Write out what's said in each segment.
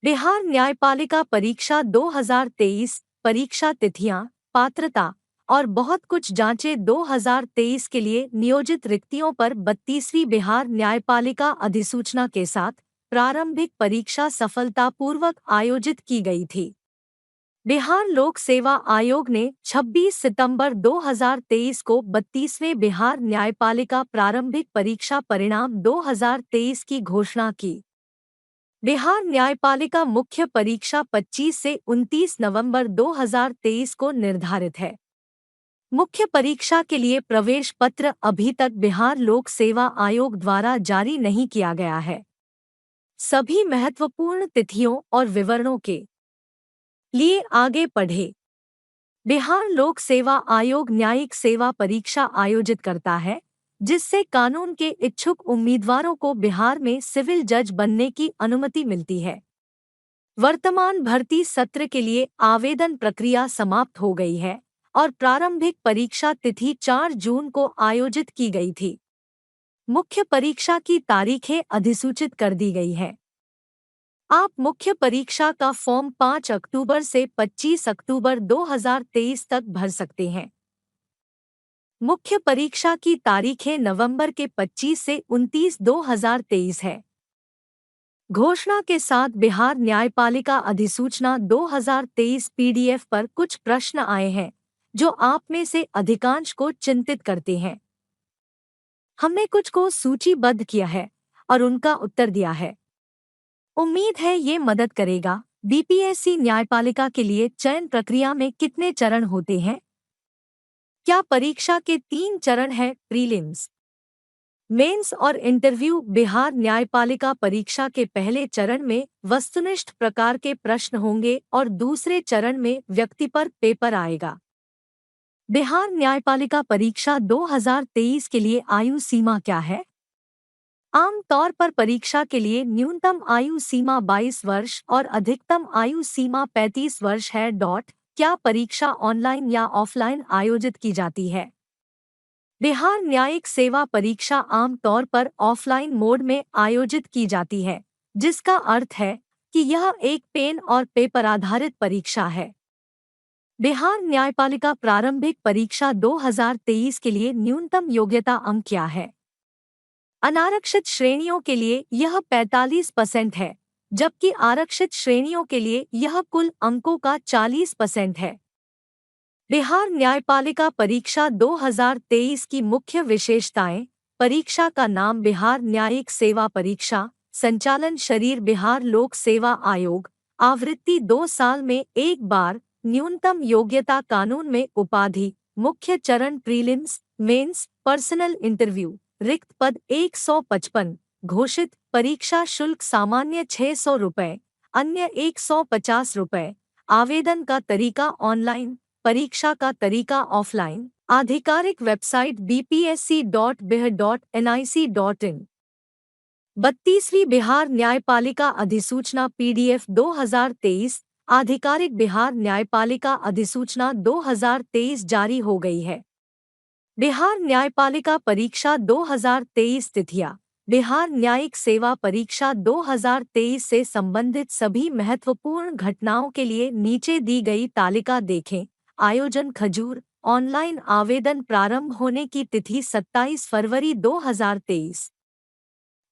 बिहार न्यायपालिका परीक्षा 2023 परीक्षा तिथियां, पात्रता और बहुत कुछ जांचें 2023 के लिए नियोजित रिक्तियों पर 32वीं बिहार न्यायपालिका अधिसूचना के साथ प्रारंभिक परीक्षा सफलतापूर्वक आयोजित की गई थी। बिहार लोक सेवा आयोग ने 26 सितंबर 2023 को 32वें बिहार न्यायपालिका प्रारंभिक परीक्षा परिणाम 2023 की घोषणा की। बिहार न्यायपालिका मुख्य परीक्षा 25 से 29 नवंबर 2023 को निर्धारित है। मुख्य परीक्षा के लिए प्रवेश पत्र अभी तक बिहार लोक सेवा आयोग द्वारा जारी नहीं किया गया है। सभी महत्वपूर्ण तिथियों और विवरणों के लिए आगे पढ़ें। बिहार लोक सेवा आयोग न्यायिक सेवा परीक्षा आयोजित करता है, जिससे कानून के इच्छुक उम्मीदवारों को बिहार में सिविल जज बनने की अनुमति मिलती है। वर्तमान भर्ती सत्र के लिए आवेदन प्रक्रिया समाप्त हो गई है और प्रारंभिक परीक्षा तिथि 4 जून को आयोजित की गई थी। मुख्य परीक्षा की तारीखें अधिसूचित कर दी गई है। आप मुख्य परीक्षा का फॉर्म 5 अक्टूबर से 25 अक्टूबर 2023 तक भर सकते हैं। मुख्य परीक्षा की तारीखें नवंबर के 25 से 29 2023 है। घोषणा के साथ बिहार न्यायपालिका अधिसूचना 2023 पीडीएफ पर कुछ प्रश्न आए हैं जो आप में से अधिकांश को चिंतित करते हैं। हमने कुछ को सूचीबद्ध किया है और उनका उत्तर दिया है। उम्मीद है ये मदद करेगा। बीपीएससी न्यायपालिका के लिए चयन प्रक्रिया में कितने चरण होते हैं? क्या परीक्षा के 3 चरण हैं? प्रीलिम्स, मेंस और इंटरव्यू। बिहार न्यायपालिका परीक्षा के पहले चरण में वस्तुनिष्ठ प्रकार के प्रश्न होंगे और दूसरे चरण में व्यक्तिपर पेपर आएगा। बिहार न्यायपालिका परीक्षा 2023 के लिए आयु सीमा क्या है? आम तौर पर परीक्षा के लिए न्यूनतम आयु सीमा 22 वर्ष और अधिकतम आयु सीमा 35 वर्ष है। क्या परीक्षा ऑनलाइन या ऑफलाइन आयोजित की जाती है? बिहार न्यायिक सेवा परीक्षा आम तौर पर ऑफलाइन मोड में आयोजित की जाती है, जिसका अर्थ है कि यह एक पेन और पेपर आधारित परीक्षा है। बिहार न्यायपालिका प्रारंभिक परीक्षा 2023 के लिए न्यूनतम योग्यता अंक क्या है? अनारक्षित श्रेणियों के लिए यह 45% है, जबकि आरक्षित श्रेणियों के लिए यह कुल अंकों का 40% है। बिहार न्यायपालिका परीक्षा 2023 की मुख्य विशेषताएं। परीक्षा का नाम बिहार न्यायिक सेवा परीक्षा, संचालन शरीर बिहार लोक सेवा आयोग, आवृत्ति 2 साल में एक बार, न्यूनतम योग्यता कानून में उपाधि, मुख्य चरण प्रीलिम्स, मेंस, पर्सनल इंटरव्यू, रिक्त पद 155, घोषित परीक्षा शुल्क सामान्य 600 रुपये, अन्य 150 रुपये, आवेदन का तरीका ऑनलाइन, परीक्षा का तरीका ऑफलाइन, आधिकारिक वेबसाइट bpsc.bih.nic.in। 32वीं बिहार न्यायपालिका अधिसूचना पीडीएफ 2023, आधिकारिक बिहार न्यायपालिका अधिसूचना 2023 जारी हो गई है। बिहार न्यायपालिका परीक्षा 2023 तिथियां। बिहार न्यायिक सेवा परीक्षा 2023 से संबंधित सभी महत्वपूर्ण घटनाओं के लिए नीचे दी गई तालिका देखें। आयोजन खजूर। ऑनलाइन आवेदन प्रारंभ होने की तिथि 27 फरवरी 2023।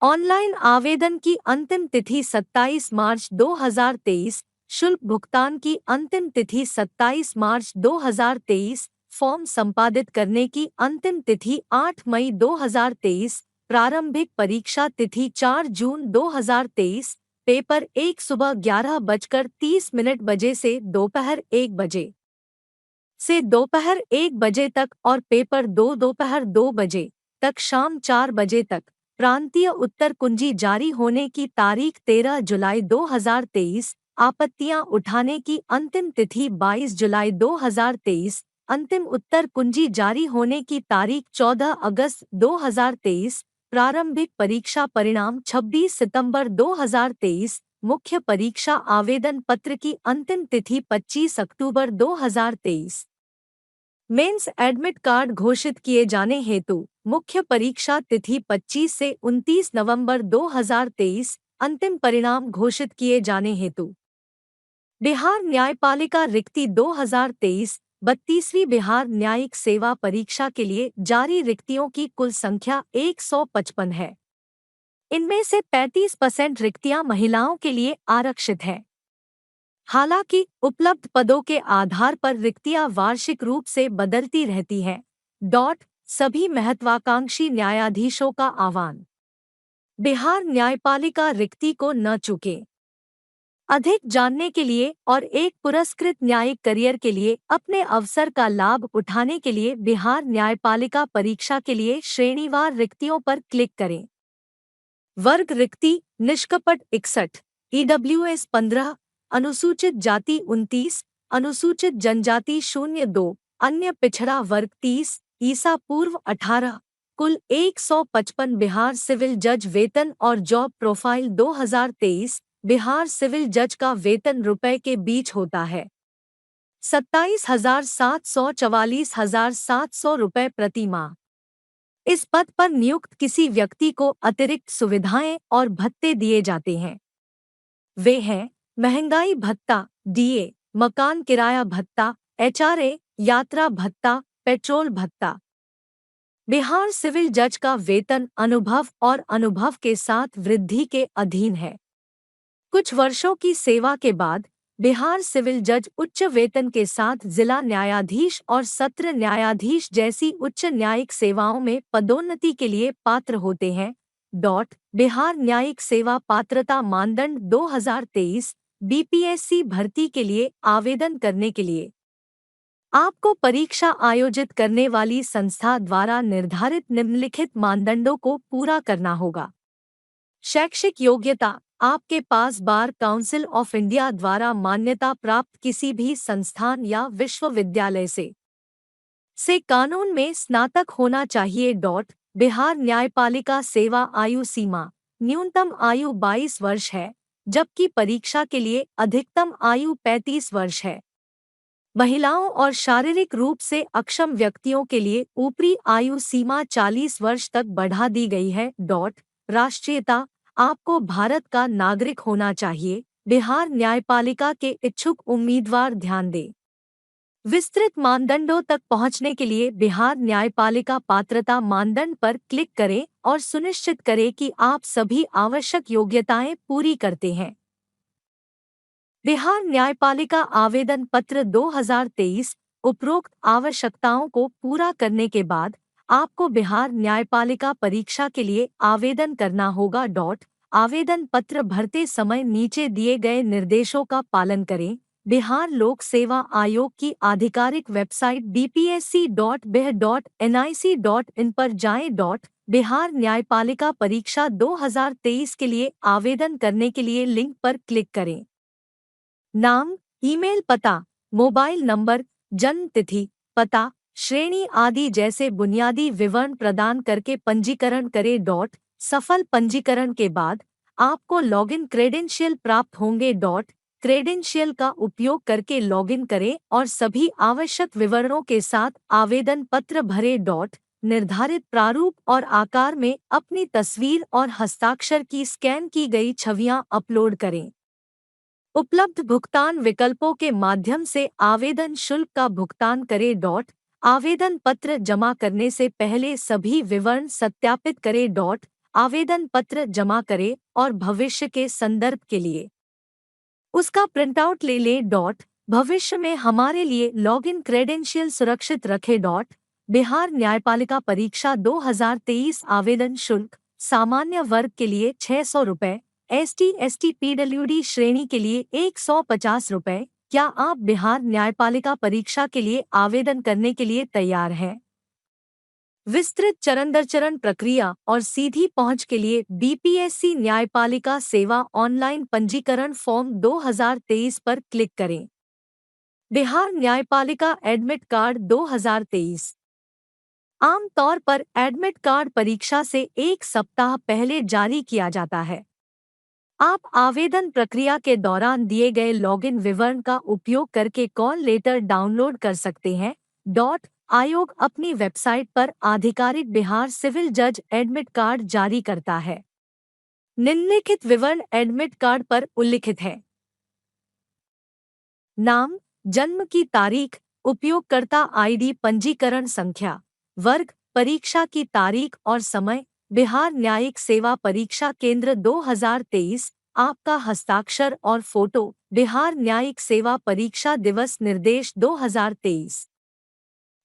ऑनलाइन आवेदन की अंतिम तिथि 27 मार्च 2023। शुल्क भुगतान की अंतिम तिथि 27 मार्च 2023। फॉर्म संपादित करने की अंतिम तिथि 8 मई 2023। प्रारंभिक परीक्षा तिथि 4 जून 2023। पेपर 1 सुबह 11:30 बजे से दोपहर 1 बजे से दोपहर 1 बजे तक और पेपर 2 दोपहर 2 बजे तक शाम 4 बजे तक। प्रांतीय उत्तर कुंजी जारी होने की तारीख 13 जुलाई 2023। आपत्तियां उठाने की अंतिम तिथि 22 जुलाई 2023। अंतिम उत्तर कुंजी जारी होने की तारीख 14 अगस्त 2023। प्रारंभिक परीक्षा परिणाम 26 सितंबर 2023। मुख्य परीक्षा आवेदन पत्र की अंतिम तिथि 25 अक्टूबर 2023। मेंस एडमिट कार्ड घोषित किए जाने हेतु मुख्य परीक्षा तिथि 25 से 29 नवंबर 2023। अंतिम परिणाम घोषित किए जाने हेतु बिहार न्यायपालिका रिक्ति 2023 32वीं बिहार न्यायिक सेवा परीक्षा के लिए जारी रिक्तियों की कुल संख्या 155 है। इनमें से 35% रिक्तियां महिलाओं के लिए आरक्षित हैं। हालांकि उपलब्ध पदों के आधार पर रिक्तियां वार्षिक रूप से बदलती रहती हैं। सभी महत्वाकांक्षी न्यायाधीशों का आह्वान। बिहार न्यायपालिका रिक्ति को न चूकें। अधिक जानने के लिए और एक पुरस्कृत न्यायिक करियर के लिए अपने अवसर का लाभ उठाने के लिए बिहार न्यायपालिका परीक्षा के लिए श्रेणीवार रिक्तियों पर क्लिक करें। वर्ग रिक्ति निष्कपट 61, ईडब्ल्यूएस 15, अनुसूचित जाति 29, अनुसूचित जनजाति 02, अन्य पिछड़ा वर्ग 30, ईसा पूर्व 18, कुल 155। बिहार सिविल जज वेतन और जॉब प्रोफाइल 2023 बिहार सिविल जज का वेतन रुपए के बीच होता है 27,700 44,700 रुपए प्रति माह। इस पद पर नियुक्त किसी व्यक्ति को अतिरिक्त सुविधाएं और भत्ते दिए जाते हैं। वे हैं महंगाई भत्ता, डीए, मकान किराया भत्ता, एचआरए, यात्रा भत्ता, पेट्रोल भत्ता। बिहार सिविल जज का वेतन अनुभव और अनुभव के साथ वृद्धि के अधीन है। कुछ वर्षों की सेवा के बाद बिहार सिविल जज उच्च वेतन के साथ जिला न्यायाधीश और सत्र न्यायाधीश जैसी उच्च न्यायिक सेवाओं में पदोन्नति के लिए पात्र होते हैं। बिहार न्यायिक सेवा पात्रता मानदंड 2023 बीपीएससी भर्ती के लिए आवेदन करने के लिए आपको परीक्षा आयोजित करने वाली संस्था द्वारा निर्धारित निम्नलिखित मानदंडों को पूरा करना होगा। शैक्षिक योग्यता, आपके पास बार काउंसिल ऑफ इंडिया द्वारा मान्यता प्राप्त किसी भी संस्थान या विश्वविद्यालय से कानून में स्नातक होना चाहिए। बिहार न्यायपालिका सेवा आयु सीमा न्यूनतम आयु 22 वर्ष है, जबकि परीक्षा के लिए अधिकतम आयु 35 वर्ष है। महिलाओं और शारीरिक रूप से अक्षम व्यक्तियों के लिए ऊपरी आयु सीमा 40 वर्ष तक बढ़ा दी गई है। राष्ट्रीयता, आपको भारत का नागरिक होना चाहिए। बिहार न्यायपालिका के इच्छुक उम्मीदवार ध्यान दें। विस्तृत मानदंडों तक पहुंचने के लिए बिहार न्यायपालिका पात्रता मानदंड पर क्लिक करें और सुनिश्चित करें कि आप सभी आवश्यक योग्यताएं पूरी करते हैं। बिहार न्यायपालिका आवेदन पत्र 2023 उपरोक्त आवश्यकताओं को पूरा करने के बाद आपको बिहार न्यायपालिका परीक्षा के लिए आवेदन करना होगा। आवेदन पत्र भरते समय नीचे दिए गए निर्देशों का पालन करें। बिहार लोक सेवा आयोग की आधिकारिक वेबसाइट bpsc.bih.nic.in पर जाएं। बिहार न्यायपालिका परीक्षा 2023 के लिए आवेदन करने के लिए लिंक पर क्लिक करें। नाम, ईमेल पता, मोबाइल नंबर, जन्म तिथि, पता, श्रेणी आदि जैसे बुनियादी विवरण प्रदान करके पंजीकरण करें। सफल पंजीकरण के बाद आपको लॉगिन क्रेडेंशियल प्राप्त होंगे। क्रेडेंशियल का उपयोग करके लॉगिन करें और सभी आवश्यक विवरणों के साथ आवेदन पत्र भरें। निर्धारित प्रारूप और आकार में अपनी तस्वीर और हस्ताक्षर की स्कैन की गई छवियां अपलोड करें। उपलब्ध भुगतान विकल्पों के माध्यम से आवेदन शुल्क का भुगतान करें। आवेदन पत्र जमा करने से पहले सभी विवरण सत्यापित करें। आवेदन पत्र जमा करें और भविष्य के संदर्भ के लिए उसका प्रिंटआउट ले लें। भविष्य में हमारे लिए लॉगिन क्रेडेंशियल सुरक्षित रखें। बिहार न्यायपालिका परीक्षा 2023 आवेदन शुल्क सामान्य वर्ग के लिए 600 रुपये, ST/ST PWD श्रेणी के लिए 150 रुपये। क्या आप बिहार न्यायपालिका परीक्षा के लिए आवेदन करने के लिए तैयार हैं? विस्तृत चरण दर चरण प्रक्रिया और सीधी पहुंच के लिए बीपीएससी न्यायपालिका सेवा ऑनलाइन पंजीकरण फॉर्म 2023 पर क्लिक करें। बिहार न्यायपालिका एडमिट कार्ड 2023 आमतौर पर एडमिट कार्ड परीक्षा से 1 सप्ताह पहले जारी किया जाता है। आप आवेदन प्रक्रिया के दौरान दिए गए लॉगिन विवरण का उपयोग करके कॉल लेटर डाउनलोड कर सकते हैं। आयोग अपनी वेबसाइट पर आधिकारिक बिहार सिविल जज एडमिट कार्ड जारी करता है। निम्नलिखित विवरण एडमिट कार्ड पर उल्लिखित है। नाम, जन्म की तारीख, उपयोगकर्ता आईडी, पंजीकरण संख्या, वर्ग, परीक्षा की तारीख और समय, बिहार न्यायिक सेवा परीक्षा केंद्र 2023, आपका हस्ताक्षर और फोटो, बिहार न्यायिक सेवा परीक्षा दिवस निर्देश 2023।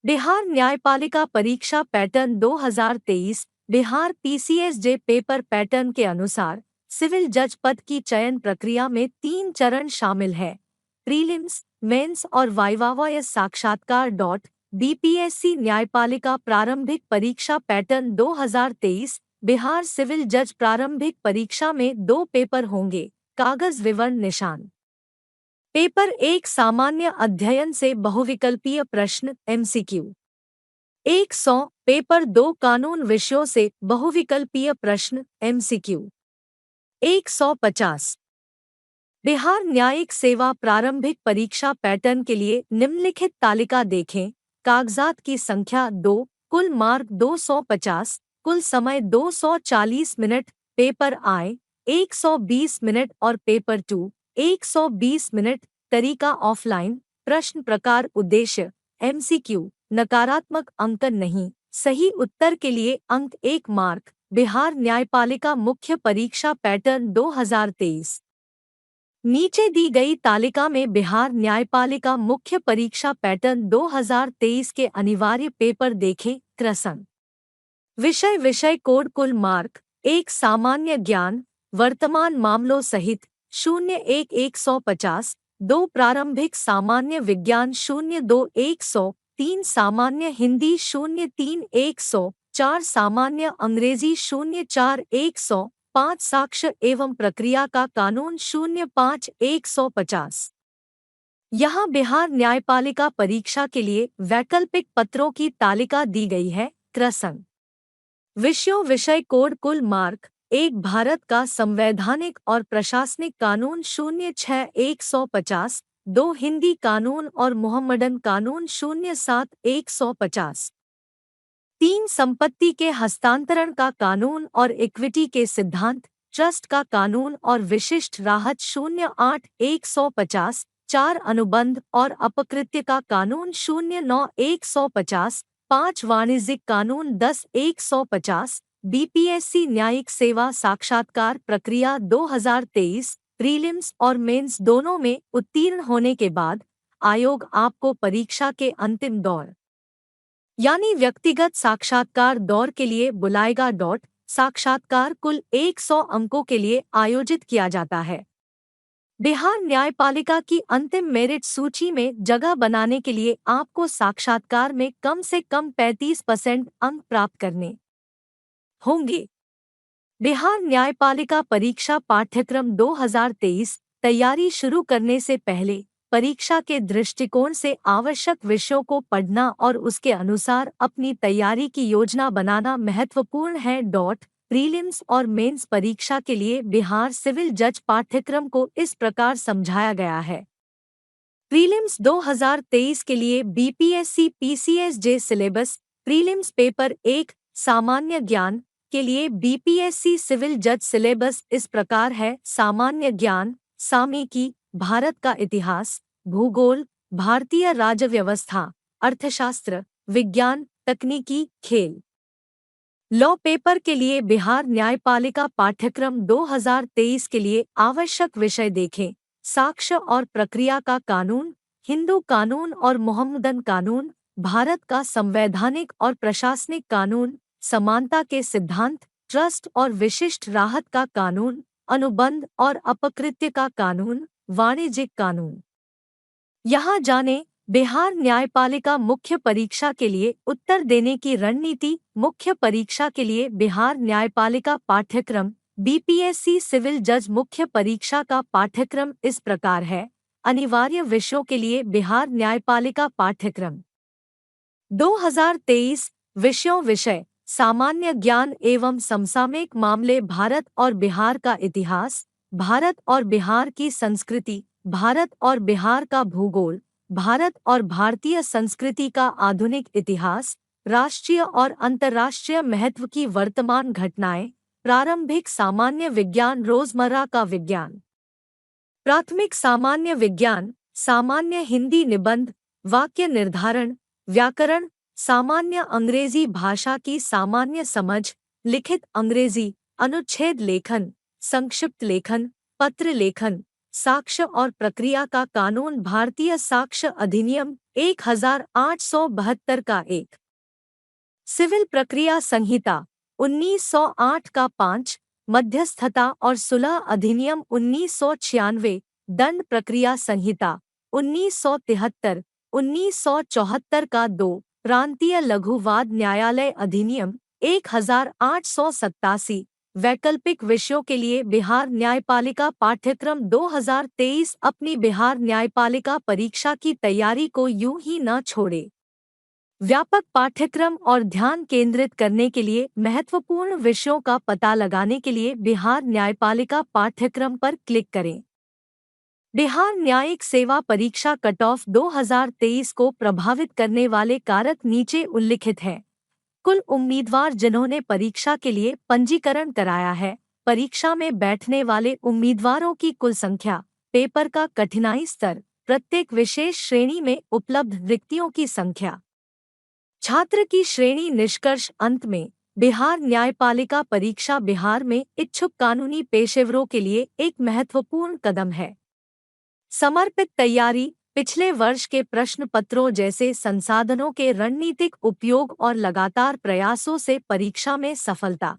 बिहार न्यायपालिका परीक्षा pattern 2023, Bihar PCSJ paper pattern के अनुसार सिविल जज पद की चयन प्रक्रिया में 3 चरण शामिल है। प्रीलिम्स, मेंस और वाइवा साक्षात्कार। बीपीएससी न्यायपालिका प्रारंभिक परीक्षा पैटर्न 2023, बिहार सिविल जज प्रारंभिक परीक्षा में 2 पेपर होंगे। कागज विवरण निशान। पेपर 1 सामान्य अध्ययन से बहुविकल्पीय प्रश्न एमसीक्यू 100। पेपर 2 कानून विषयों से बहुविकल्पीय प्रश्न एमसीक्यू 150। बिहार न्यायिक सेवा प्रारंभिक परीक्षा पैटर्न के लिए निम्नलिखित तालिका देखें। कागजात की संख्या 2, कुल मार्क 250, कुल समय 240 मिनट, पेपर आए 120 मिनट और पेपर 2 120 मिनट, तरीका ऑफलाइन, प्रश्न प्रकार उद्देश्य एमसीक्यू, नकारात्मक अंकन नहीं, सही उत्तर के लिए अंक 1 मार्क। बिहार न्यायपालिका मुख्य परीक्षा पैटर्न 2023। नीचे दी गई तालिका में बिहार न्यायपालिका मुख्य परीक्षा पैटर्न 2023 के अनिवार्य पेपर देखें। क्रमशः विषय कोड, कुल मार्क 1 सामान्य ज्ञान, वर्तमान मामलों सहित 01 150, 2 प्रारंभिक सामान्य विज्ञान 02 100, 3 सामान्य हिंदी 03 100, 4 सामान्य अंग्रेजी 04 100, 5 साक्ष्य एवं प्रक्रिया का कानून 05 150। यहाँ बिहार न्यायपालिका परीक्षा के लिए वैकल्पिक पत्रों की तालिका दी गई है। क्रमशः विषयों, विषय कोड, कुल मार्क 1 भारत का संवैधानिक और प्रशासनिक कानून 06 150, 2 हिंदी कानून और मोहम्मडन कानून 07 150, 3 संपत्ति के हस्तांतरण का कानून और इक्विटी के सिद्धांत, ट्रस्ट का कानून और विशिष्ट राहत 08 150, 4 अनुबंध और अपकृत्य का कानून 09 150, 5 वाणिज्यिक कानून 10 150। बीपीएससी न्यायिक सेवा साक्षात्कार प्रक्रिया 2023, प्रीलिम्स और मेंस दोनों में उत्तीर्ण होने के बाद आयोग आपको परीक्षा के अंतिम दौर यानी व्यक्तिगत साक्षात्कार दौर के लिए बुलाएगा। साक्षात्कार कुल 100 अंकों के लिए आयोजित किया जाता है। बिहार न्यायपालिका की अंतिम मेरिट सूची में जगह बनाने के लिए आपको साक्षात्कार में कम से कम 35% अंक प्राप्त करने होंगे। बिहार न्यायपालिका परीक्षा पाठ्यक्रम 2023 तैयारी शुरू करने से पहले परीक्षा के दृष्टिकोण से आवश्यक विषयों को पढ़ना और उसके अनुसार अपनी तैयारी की योजना बनाना महत्वपूर्ण है। प्रीलिम्स और मेंस परीक्षा के लिए बिहार सिविल जज पाठ्यक्रम को इस प्रकार समझाया गया है। प्रीलिम्स 2023 के लिए BPSC PCSJ syllabus. Prelims paper 1 सामान्य ज्ञान के लिए बीपीएससी सिविल जज सिलेबस इस प्रकार है। सामान्य ज्ञान, सामयिकी, भारत का इतिहास, भूगोल, भारतीय राज्य व्यवस्था, अर्थशास्त्र, विज्ञान, तकनीकी, खेल। लॉ पेपर के लिए बिहार न्यायपालिका पाठ्यक्रम 2023 के लिए आवश्यक विषय देखें। साक्ष्य और प्रक्रिया का कानून, हिंदू कानून और मोहम्मदन कानून, भारत का संवैधानिक और प्रशासनिक कानून, समानता के सिद्धांत, ट्रस्ट और विशिष्ट राहत का कानून, अनुबंध और अपकृत्य का कानून, वाणिज्यिक कानून। यहाँ जाने बिहार न्यायपालिका मुख्य परीक्षा के लिए उत्तर देने की रणनीति। मुख्य परीक्षा के लिए बिहार न्यायपालिका पाठ्यक्रम बीपीएससी सिविल जज मुख्य परीक्षा का पाठ्यक्रम इस प्रकार है। अनिवार्य विषयों के लिए बिहार न्यायपालिका पाठ्यक्रम 2023 विषयों, विषय सामान्य ज्ञान एवं समसामयिक मामले, भारत और बिहार का इतिहास, भारत और बिहार की संस्कृति, भारत और बिहार का भूगोल, भारत और भारतीय संस्कृति का आधुनिक इतिहास, राष्ट्रीय और अंतर्राष्ट्रीय महत्व की वर्तमान घटनाएं, प्रारंभिक सामान्य विज्ञान, रोजमर्रा का विज्ञान। प्राथमिक सामान्य विज्ञान, सामान्य हिंदी निबंध, वाक्य निर्धारण, व्याकरण, सामान्य अंग्रेजी भाषा की सामान्य समझ, लिखित अंग्रेजी, अनुच्छेद लेखन, संक्षिप्त लेखन, पत्र लेखन, साक्ष्य और प्रक्रिया का कानून, भारतीय साक्ष्य अधिनियम 1872 का एक, सिविल प्रक्रिया संहिता 1908 का 5, मध्यस्थता और सुलह अधिनियम 1996, दंड प्रक्रिया संहिता 1973, 1974 का 2, प्रांतीय लघुवाद न्यायालय अधिनियम 1887, वैकल्पिक विषयों के लिए बिहार न्यायपालिका पाठ्यक्रम 2023। अपनी बिहार न्यायपालिका परीक्षा की तैयारी को यूं ही न छोड़े। व्यापक पाठ्यक्रम और ध्यान केंद्रित करने के लिए महत्वपूर्ण विषयों का पता लगाने के लिए बिहार न्यायपालिका पाठ्यक्रम पर क्लिक करें। बिहार न्यायिक सेवा परीक्षा कट ऑफ 2023 को प्रभावित करने वाले कारक नीचे उल्लिखित हैं। कुल उम्मीदवार जिन्होंने परीक्षा के लिए पंजीकरण कराया है, परीक्षा में बैठने वाले उम्मीदवारों की कुल संख्या, पेपर का कठिनाई स्तर, प्रत्येक विशेष श्रेणी में उपलब्ध रिक्तियों की संख्या। छात्र की श्रेणी निष्कर्ष। अंत में बिहार न्यायपालिका परीक्षा बिहार में इच्छुक कानूनी पेशेवरों के लिए एक महत्वपूर्ण कदम है। समर्पित तैयारी, पिछले वर्ष के प्रश्न पत्रों जैसे संसाधनों के रणनीतिक उपयोग और लगातार प्रयासों से परीक्षा में सफलता।